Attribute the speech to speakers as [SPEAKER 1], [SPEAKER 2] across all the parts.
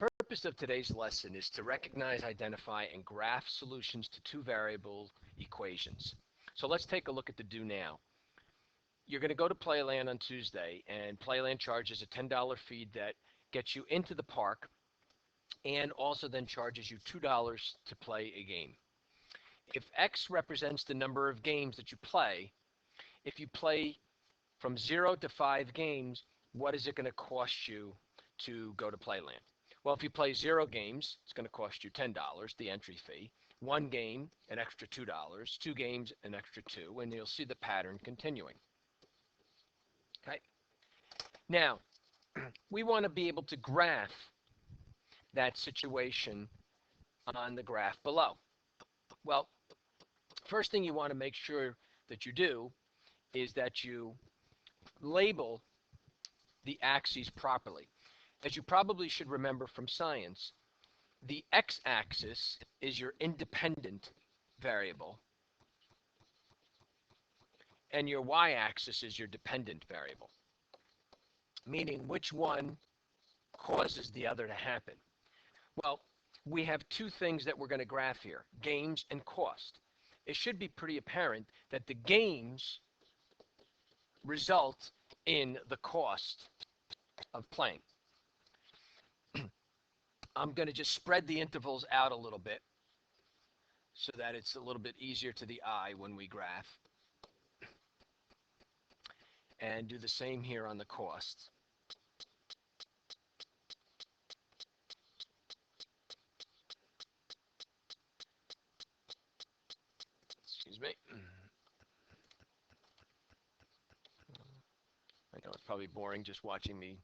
[SPEAKER 1] purpose of today's lesson is to recognize, identify, and graph solutions to two variable equations. So let's take a look at the do now. You're going to go to Playland on Tuesday, and Playland charges a $10 fee that gets you into the park and also then charges you $2 to play a game. If X represents the number of games that you play, if you play from 0 to 5 games, what is it going to cost you to go to Playland? Well, if you play 0 games, it's going to cost you $10, the entry fee. 1 game, an extra $2. 2 games, an extra $2, and you'll see the pattern continuing. Okay. Now, we want to be able to graph that situation on the graph below. Well, first thing you want to make sure that you do is that you label the axes properly. As you probably should remember from science, the x-axis is your independent variable, and your y-axis is your dependent variable, meaning which one causes the other to happen. Well, we have two things that we're going to graph here, games and cost. It should be pretty apparent that the games result in the cost of playing. I'm going to just spread the intervals out a little bit so that it's a little bit easier to the eye when we graph. And do the same here on the costs. Excuse me. I know it's probably boring just watching me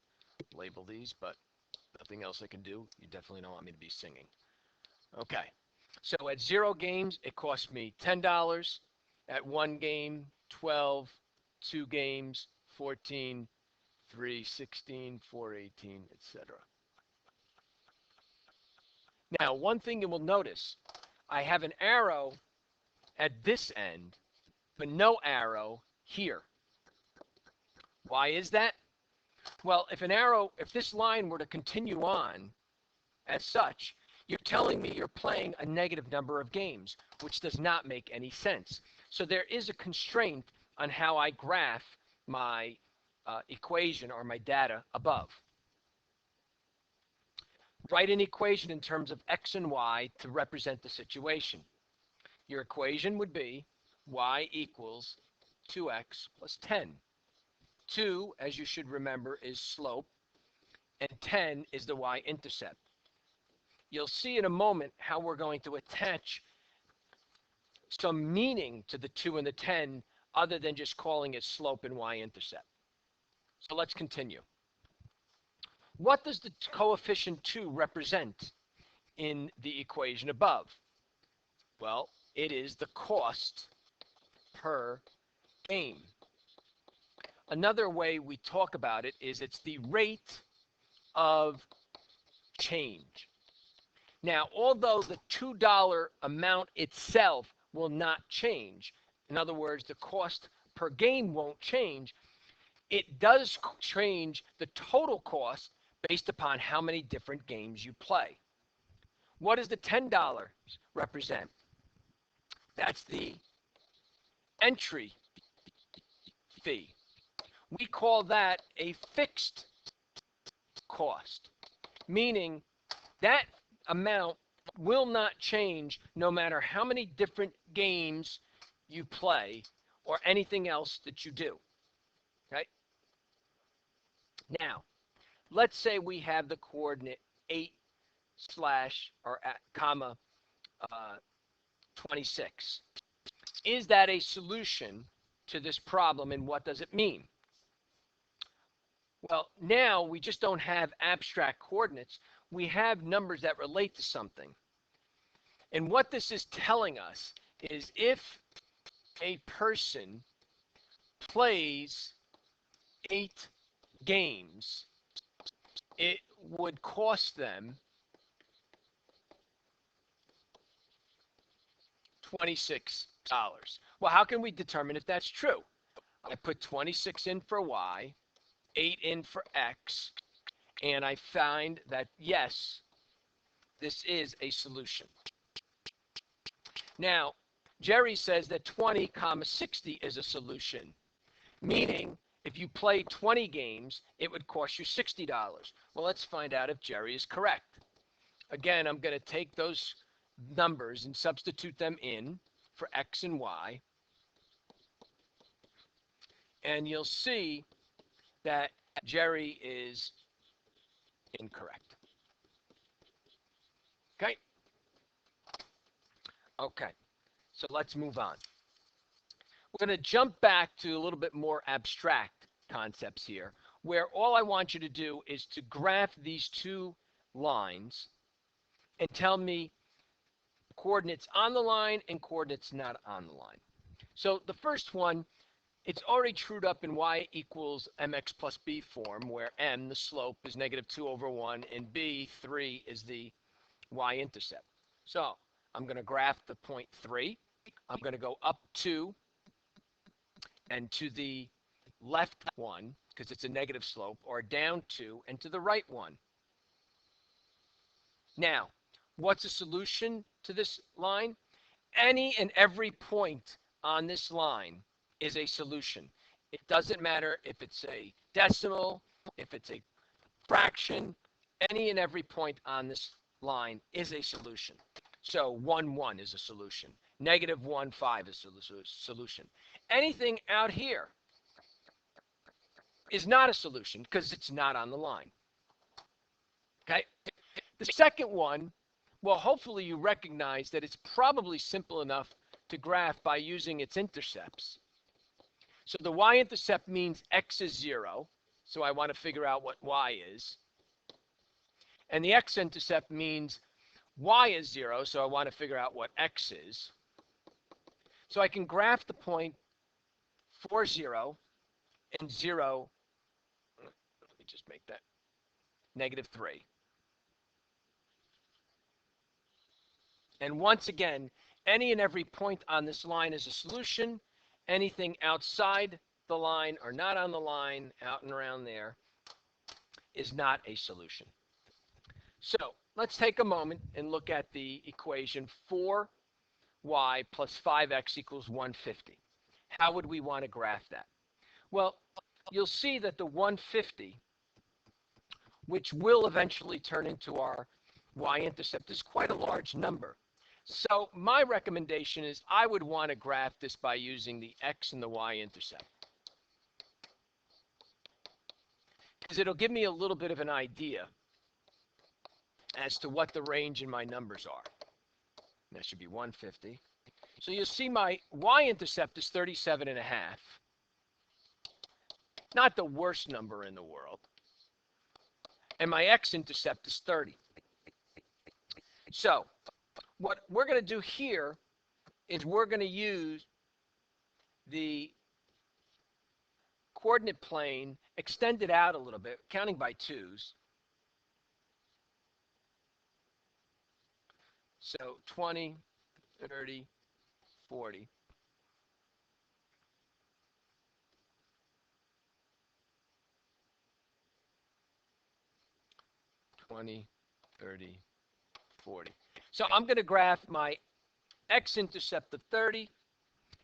[SPEAKER 1] label these, but nothing else I can do. You definitely don't want me to be singing. Okay. So at 0 games, it cost me $10. At 1 game, 12. 2 games, 14. 3, 16, 4, 18, etc. Now, one thing you will notice, I have an arrow at this end, but no arrow here. Why is that? Well, if this line were to continue on as such, you're telling me you're playing a negative number of games, which does not make any sense. So there is a constraint on how I graph my equation or my data above. Write an equation in terms of x and y to represent the situation. Your equation would be y equals 2x plus 10. 2, as you should remember, is slope, and 10 is the y-intercept. You'll see in a moment how we're going to attach some meaning to the 2 and the 10 other than just calling it slope and y-intercept. So let's continue. What does the coefficient 2 represent in the equation above? Well, it is the cost per game. Another way we talk about it is it's the rate of change. Now, although the $2 amount itself will not change, in other words, the cost per game won't change, it does change the total cost based upon how many different games you play. What does the $10 represent? That's the entry fee. We call that a fixed cost, meaning that amount will not change no matter how many different games you play or anything else that you do. Okay? Now, let's say we have the coordinate 8 slash or at comma 26. Is that a solution to this problem, and what does it mean? Well, now we just don't have abstract coordinates. We have numbers that relate to something. And what this is telling us is if a person plays 8 games, it would cost them $26. Well, how can we determine if that's true? I put 26 in for Y, 8 in for X, and I find that, yes, This is a solution. Now, Jerry says that 20 comma 60 is a solution, meaning if you play 20 games, it would cost you $60. Well, let's find out if Jerry is correct. Again, I'm going to take those numbers and substitute them in for X and Y, and you'll see that Jerry is incorrect. Okay? Okay, so let's move on. We're going to jump back to a little bit more abstract concepts here, where all I want you to do is to graph these two lines and tell me coordinates on the line and coordinates not on the line. So the first one, it's already trued up in y equals mx plus b form, where m, the slope, is -2/1, and b, 3, is the y-intercept. So I'm going to graph the point 3. I'm going to go up 2 and to the left 1, because it's a negative slope, or down 2 and to the right 1. Now, what's a solution to this line? Any and every point on this line is a solution. It doesn't matter if it's a decimal, if it's a fraction, any and every point on this line is a solution. So 1, 1 is a solution. -1, 5 is a solution. Anything out here is not a solution because it's not on the line. Okay? The second one, well, hopefully you recognize that it's probably simple enough to graph by using its intercepts. So the y-intercept means x is 0, so I want to figure out what y is. And the x-intercept means y is 0, so I want to figure out what x is. So I can graph the point 4, 0, and 0, let me just make that -3. And once again, any and every point on this line is a solution. Anything outside the line or not on the line, out and around there, is not a solution. So let's take a moment and look at the equation 4y plus 5x equals 150. How would we want to graph that? Well, you'll see that the 150, which will eventually turn into our y-intercept, is quite a large number. So my recommendation is I would want to graph this by using the x and the y-intercept, because it'll give me a little bit of an idea as to what the range in my numbers are. That should be 150. So you'll see my y-intercept is 37.5. Not the worst number in the world. And my x-intercept is 30. So what we're going to do here is we're going to use the coordinate plane, extend it out a little bit, counting by 2's. So 20, 30, 40. $20, $30, $40. So I'm going to graph my x-intercept of 30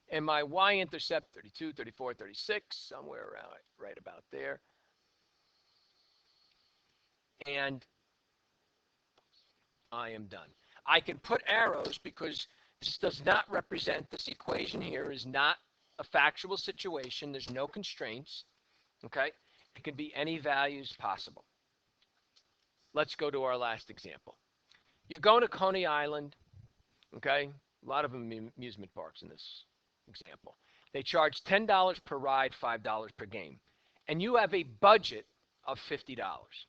[SPEAKER 1] and my y-intercept 32, 34, 36, somewhere around right about there. And I am done. I can put arrows because this does not represent, this equation here is not a factual situation. There's no constraints. Okay? It can be any values possible. Let's go to our last example. You're going to Coney Island, okay? A lot of amusement parks in this example. They charge $10 per ride, $5 per game. And you have a budget of $50.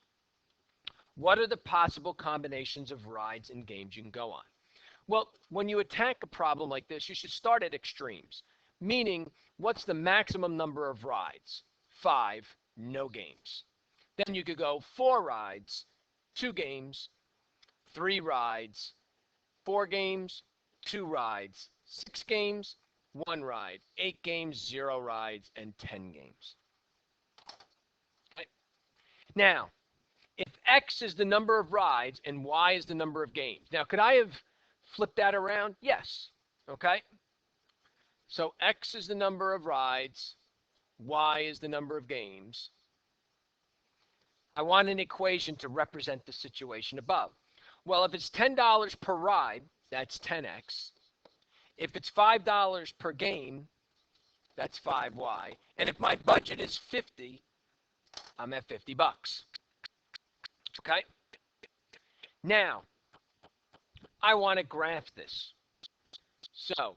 [SPEAKER 1] What are the possible combinations of rides and games you can go on? Well, when you attack a problem like this, you should start at extremes. Meaning, what's the maximum number of rides? 5, no games. Then you could go 4 rides, 2 games, 3 rides, 4 games, 2 rides, 6 games, 1 ride, 8 games, 0 rides, and 10 games. Okay. Now, if X is the number of rides and Y is the number of games. Now, could I have flipped that around? Yes. Okay. So X is the number of rides, Y is the number of games. I want an equation to represent the situation above. Well, if it's $10 per ride, that's 10X. If it's $5 per game, that's 5Y. And if my budget is 50, I'm at 50 bucks. Okay? Now, I want to graph this. So,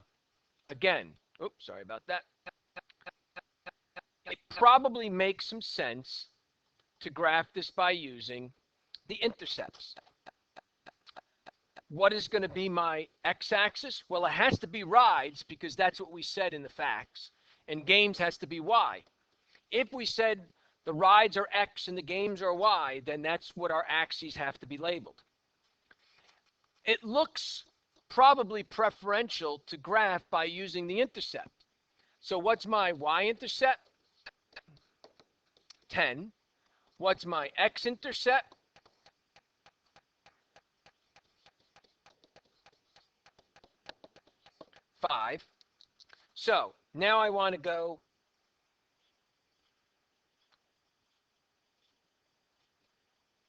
[SPEAKER 1] again, oops, sorry about that. It probably makes some sense to graph this by using the intercepts. What is going to be my x-axis? Well, it has to be rides because that's what we said in the facts. And games has to be y. If we said the rides are x and the games are y, then that's what our axes have to be labeled. It looks probably preferential to graph by using the intercept. So what's my y-intercept? 10. What's my x-intercept? 5. So now I want to go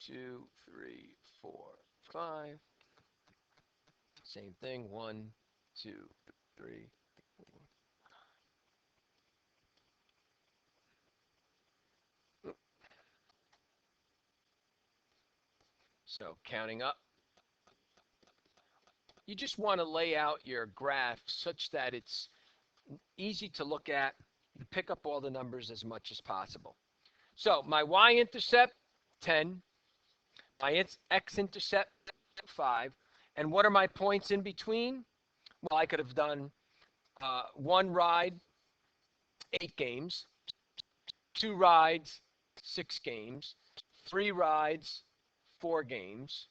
[SPEAKER 1] two, three, four, 5. Same thing. 1, 2, 3, 4. So counting up. You just want to lay out your graph such that it's easy to look at. You pick up all the numbers as much as possible. So my y-intercept, 10. My x-intercept, 5. And what are my points in between? Well, I could have done 1 ride, 8 games, 2 rides, 6 games, 3 rides, 4 games.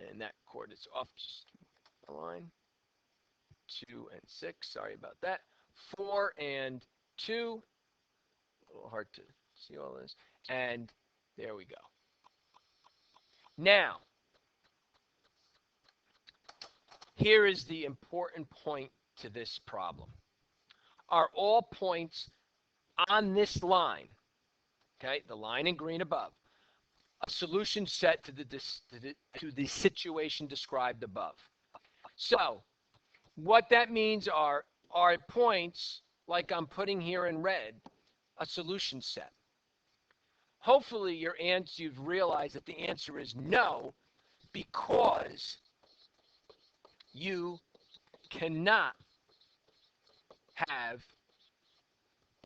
[SPEAKER 1] And that chord is off the line. 2 and 6, sorry about that. 4 and 2, a little hard to see all this. And there we go. Now, here is the important point to this problem. Are all points on this line, okay, the line in green above, a solution set to the situation described above? So what that means are points, like I'm putting here in red, a solution set. Hopefully you've realized that the answer is no, because you cannot have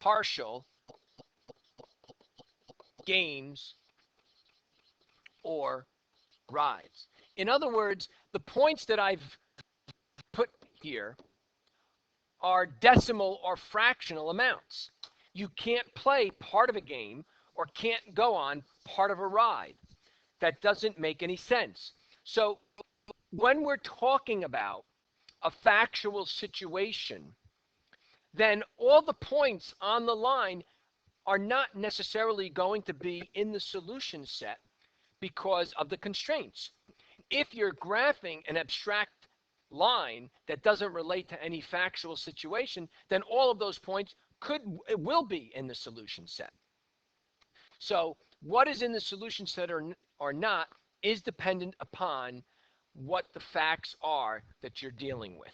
[SPEAKER 1] partial games or rides. In other words, the points that I've put here are decimal or fractional amounts. You can't play part of a game or can't go on part of a ride. That doesn't make any sense. So when we're talking about a factual situation, then all the points on the line are not necessarily going to be in the solution set because of the constraints. If you're graphing an abstract line that doesn't relate to any factual situation, then all of those points will be in the solution set. So what is in the solution set or not is dependent upon what the facts are that you're dealing with.